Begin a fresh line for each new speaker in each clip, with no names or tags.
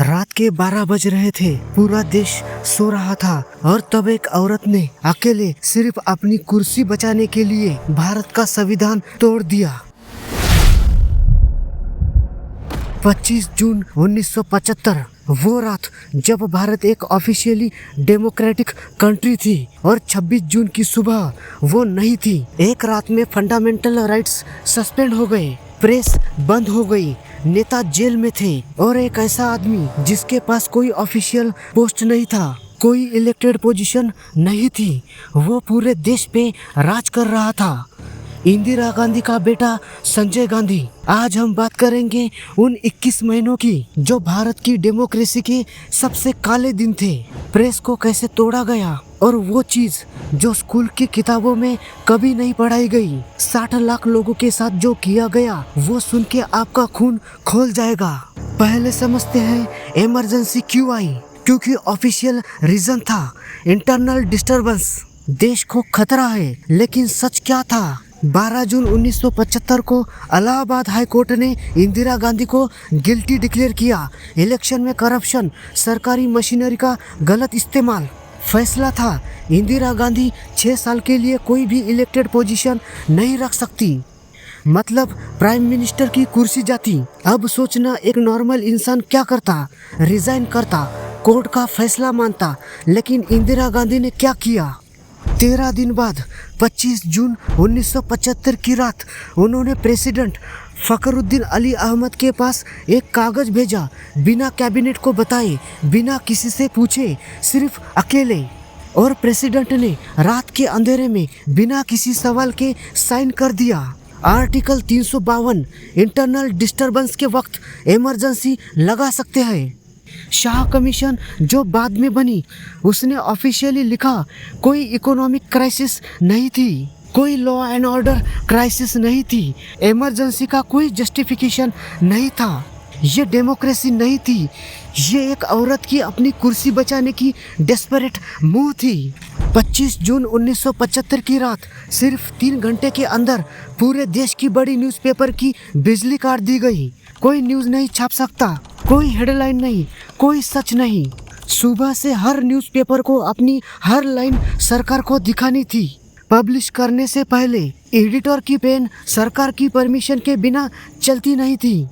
रात के 12 बज रहे थे। पूरा देश सो रहा था और तब एक औरत ने अकेले सिर्फ अपनी कुर्सी बचाने के लिए भारत का संविधान तोड़ दिया। 25 जून 1975 वो रात जब भारत एक ऑफिशियली डेमोक्रेटिक कंट्री थी और 26 जून की सुबह वो नहीं थी। एक रात में फंडामेंटल राइट्स सस्पेंड हो गए, प्रेस बंद हो गई, नेता जेल में थे और एक ऐसा आदमी जिसके पास कोई ऑफिशियल पोस्ट नहीं था, कोई इलेक्टेड पोजीशन नहीं थी, वो पूरे देश पे राज कर रहा था। इंदिरा गांधी का बेटा संजय गांधी। आज हम बात करेंगे उन 21 महीनों की जो भारत की डेमोक्रेसी के सबसे काले दिन थे। प्रेस को कैसे तोड़ा गया और वो चीज जो स्कूल की किताबों में कभी नहीं पढ़ाई गई। 60 लाख लोगों के साथ जो किया गया वो सुन के आपका खून खोल जाएगा। पहले समझते हैं इमरजेंसी क्यों आई। क्योंकि ऑफिशियल रीजन था इंटरनल डिस्टरबेंस, देश को खतरा है। लेकिन सच क्या था? 12 जून 1975 को इलाहाबाद हाई कोर्ट ने इंदिरा गांधी को गिल्टी डिक्लेयर किया। इलेक्शन में करप्शन, सरकारी मशीनरी का गलत इस्तेमाल। फैसला था इंदिरा गांधी 6 साल के लिए कोई भी इलेक्टेड पोजीशन नहीं रख सकती, मतलब प्राइम मिनिस्टर की कुर्सी जाती। अब सोचना एक नॉर्मल इंसान क्या करता? रिजाइन करता, कोर्ट का फैसला मानता। लेकिन इंदिरा गांधी ने क्या किया? 13 दिन बाद 25 जून 1975 की रात उन्होंने प्रेसिडेंट फखरुद्दीन अली अहमद के पास एक कागज भेजा, बिना कैबिनेट को बताए, बिना किसी से पूछे, सिर्फ अकेले। और प्रेसिडेंट ने रात के अंधेरे में बिना किसी सवाल के साइन कर दिया। आर्टिकल 352 इंटरनल डिस्टरबेंस के वक्त इमरजेंसी लगा सकते हैं। शाह कमीशन जो बाद में बनी उसने ऑफिशियली लिखा कोई इकोनॉमिक क्राइसिस नहीं थी, कोई लॉ एंड ऑर्डर क्राइसिस नहीं थी, इमरजेंसी का कोई जस्टिफिकेशन नहीं था। ये डेमोक्रेसी नहीं थी, ये एक औरत की अपनी कुर्सी बचाने की डेस्परेट मूव थी। 25 जून 1975 की रात सिर्फ 3 घंटे के अंदर पूरे देश की बड़ी न्यूज़पेपर की बिजली काट दी गई। कोई न्यूज़ नहीं छाप सकता, कोई हेडलाइन नहीं, कोई सच नहीं। सुबह से हर न्यूज़पेपर को अपनी हर लाइन सरकार को दिखानी थी। पब्लिश करने से पहले एडिटर की पेन सरकार की परमिशन के बिना चलती नहीं थी।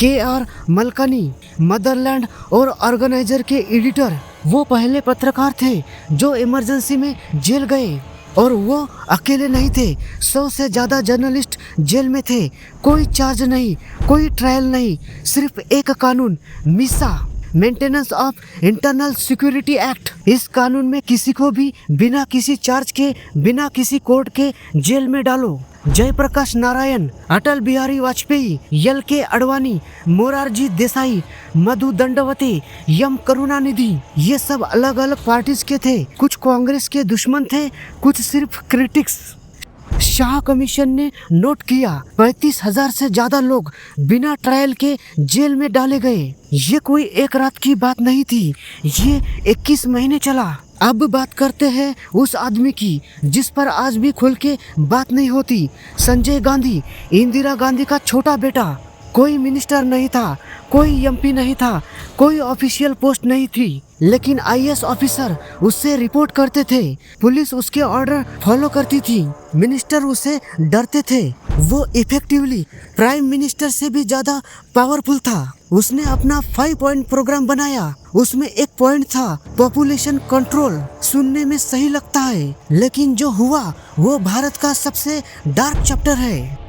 के.आर. मलकानी, मदरलैंड और ऑर्गेनाइजर के एडिटर, वो पहले पत्रकार थे जो इमरजेंसी में जेल गए। और वो अकेले नहीं थे, 100 से ज़्यादा जर्नलिस्ट जेल में थे। कोई चार्ज नहीं, कोई ट्रायल नहीं, सिर्फ एक कानून, मिसा, maintenance of internal security act. इस कानून में किसी को भी बिना किसी चार्ज के, बिना किसी कोर्ट के जेल में डालो। जयप्रकाश नारायण, अटल बिहारी वाजपेयी, एल.के. अडवाणी, मोरारजी देसाई, मधु दंडवते, एम करुणानिधि, ये सब अलग अलग पार्टीज के थे। कुछ कांग्रेस के दुश्मन थे, कुछ सिर्फ क्रिटिक्स। शाह कमीशन ने नोट किया 35,000 से ज्यादा लोग बिना ट्रायल के जेल में डाले गए। ये कोई एक रात की बात नहीं थी, ये 21 महीने चला। अब बात करते हैं उस आदमी की जिस पर आज भी खुल के बात नहीं होती। संजय गांधी, इंदिरा गांधी का छोटा बेटा। कोई मिनिस्टर नहीं था, कोई एमपी नहीं था, कोई ऑफिशियल पोस्ट नहीं थी, लेकिन आईएएस ऑफिसर उससे रिपोर्ट करते थे, पुलिस उसके ऑर्डर फॉलो करती थी, मिनिस्टर उससे डरते थे। वो इफेक्टिवली प्राइम मिनिस्टर से भी ज्यादा पावरफुल था। उसने अपना 5 पॉइंट प्रोग्राम बनाया, उसमें एक पॉइंट था पॉपुलेशन कंट्रोल। सुनने में सही लगता है, लेकिन जो हुआ वो भारत का सबसे डार्क चैप्टर है।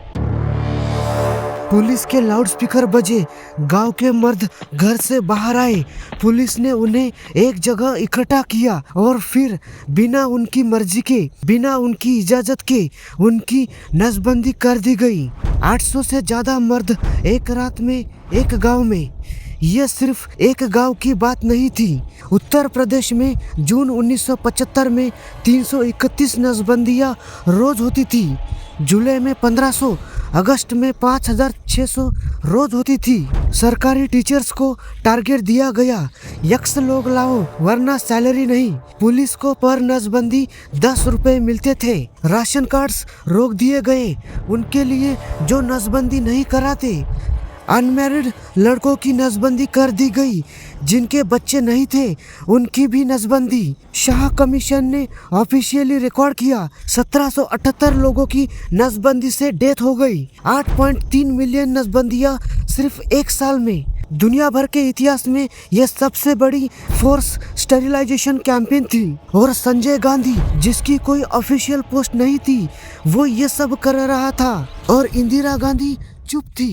पुलिस के लाउडस्पीकर बजे, गांव के मर्द घर से बाहर आए, पुलिस ने उन्हें एक जगह इकट्ठा किया और फिर बिना उनकी मर्जी के, बिना उनकी इजाजत के उनकी नसबंदी कर दी गई। 800 से ज्यादा मर्द एक रात में एक गांव में। यह सिर्फ एक गांव की बात नहीं थी। उत्तर प्रदेश में जून 1975 में 331 नसबंदियां रोज होती थी। जुलाई में 1500, अगस्त में 5600 रोज होती थी। सरकारी टीचर्स को टारगेट दिया गया, यक्स लोग लाओ वरना सैलरी नहीं। पुलिस को पर नसबंदी 10 रुपए मिलते थे। राशन कार्ड्स रोक दिए गए उनके लिए जो नसबंदी नहीं कराते। अनमैरिड लड़कों की नसबंदी कर दी गई, जिनके बच्चे नहीं थे उनकी भी नसबंदी। शाह कमीशन ने ऑफिशियली रिकॉर्ड किया 1778 लोगों की नसबंदी से डेथ हो गई। 8.3 मिलियन नसबंदियां सिर्फ एक साल में। दुनिया भर के इतिहास में यह सबसे बड़ी फोर्स स्टेरिलाइजेशन कैंपेन थी। और संजय गांधी, जिसकी कोई ऑफिशियल पोस्ट नहीं थी, वो ये सब कर रहा था और इंदिरा गांधी चुप थी।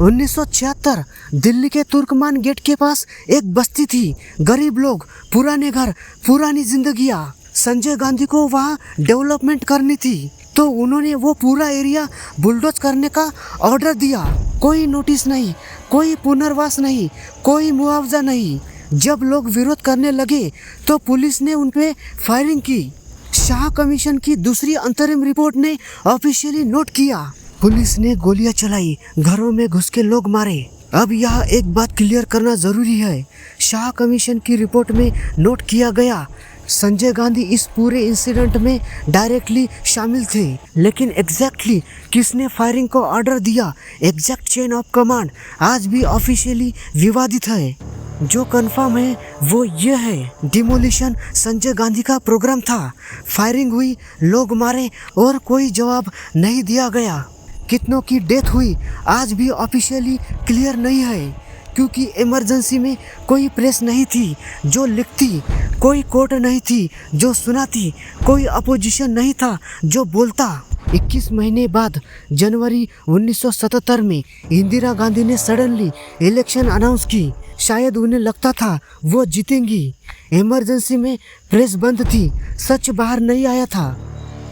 1976 दिल्ली के तुर्कमान गेट के पास एक बस्ती थी। गरीब लोग, पुराने घर, पुरानी जिंदगियां। संजय गांधी को वहाँ डेवलपमेंट करनी थी, तो उन्होंने वो पूरा एरिया बुलडोज करने का ऑर्डर दिया। कोई नोटिस नहीं, कोई पुनर्वास नहीं, कोई मुआवजा नहीं। जब लोग विरोध करने लगे तो पुलिस ने उन पे फायरिंग की। शाह कमीशन की दूसरी अंतरिम रिपोर्ट ने ऑफिशियली नोट किया। पुलिस ने गोलियां चलाई, घरों में घुस के लोग मारे। अब यहाँ एक बात क्लियर करना जरूरी है। शाह कमीशन की रिपोर्ट में नोट किया गया संजय गांधी इस पूरे इंसिडेंट में डायरेक्टली शामिल थे, लेकिन एग्जैक्टली किसने फायरिंग को ऑर्डर दिया, एग्जैक्ट चेन ऑफ कमांड आज भी ऑफिशियली विवादित है। जो कंफर्म है वो ये है, डिमोलिशन संजय गांधी का प्रोग्राम था। फायरिंग हुई, लोग मारे और कोई जवाब नहीं दिया गया। कितनों की डेथ हुई आज भी ऑफिशियली क्लियर नहीं है, क्योंकि इमरजेंसी में कोई प्रेस नहीं थी जो लिखती, कोई कोर्ट नहीं थी जो सुनाती, कोई अपोजिशन नहीं था जो बोलता। 21 महीने बाद जनवरी 1977 में इंदिरा गांधी ने सडनली इलेक्शन अनाउंस की। शायद उन्हें लगता था वो जीतेंगी। इमरजेंसी में प्रेस बंद थी, सच बाहर नहीं आया था।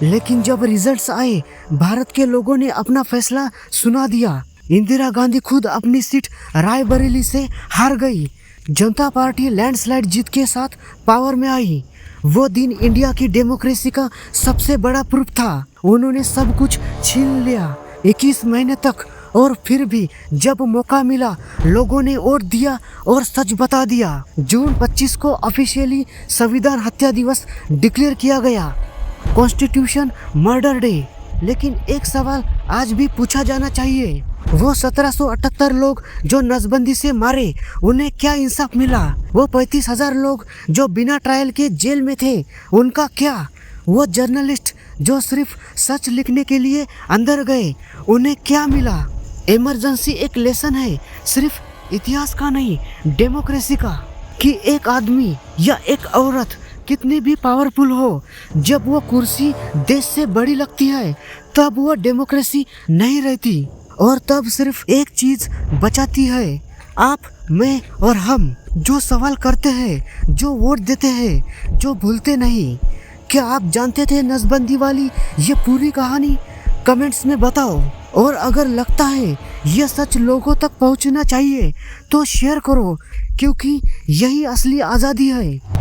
लेकिन जब रिजल्ट्स आए, भारत के लोगों ने अपना फैसला सुना दिया। इंदिरा गांधी खुद अपनी सीट रायबरेली से हार गई। जनता पार्टी लैंडस्लाइड जीत के साथ पावर में आई। वो दिन इंडिया की डेमोक्रेसी का सबसे बड़ा प्रूफ था। उन्होंने सब कुछ छीन लिया 21 महीने तक, और फिर भी जब मौका मिला लोगों ने वोट दिया और सच बता दिया। जून 25 को ऑफिशियली संविधान हत्या दिवस डिक्लेयर किया गया, कॉन्स्टिट्यूशन मर्डर डे। लेकिन एक सवाल आज भी पूछा जाना चाहिए, वो 1778 लोग जो नसबंदी से मारे, उन्हें क्या इंसाफ मिला? वो 35,000 लोग जो बिना ट्रायल के जेल में थे, उनका क्या? वो जर्नलिस्ट जो सिर्फ सच लिखने के लिए अंदर गए, उन्हें क्या मिला? इमरजेंसी एक लेसन है, सिर्फ इतिहास का नहीं, डेमोक्रेसी का, कि एक आदमी या एक औरत कितनी भी पावरफुल हो, जब वो कुर्सी देश से बड़ी लगती है, तब वो डेमोक्रेसी नहीं रहती। और तब सिर्फ एक चीज बचाती है, आप, मैं और हम, जो सवाल करते हैं, जो वोट देते हैं, जो भूलते नहीं। क्या आप जानते थे नसबंदी वाली ये पूरी कहानी? कमेंट्स में बताओ। और अगर लगता है यह सच लोगों तक पहुंचना चाहिए तो शेयर करो, क्योंकि यही असली आज़ादी है।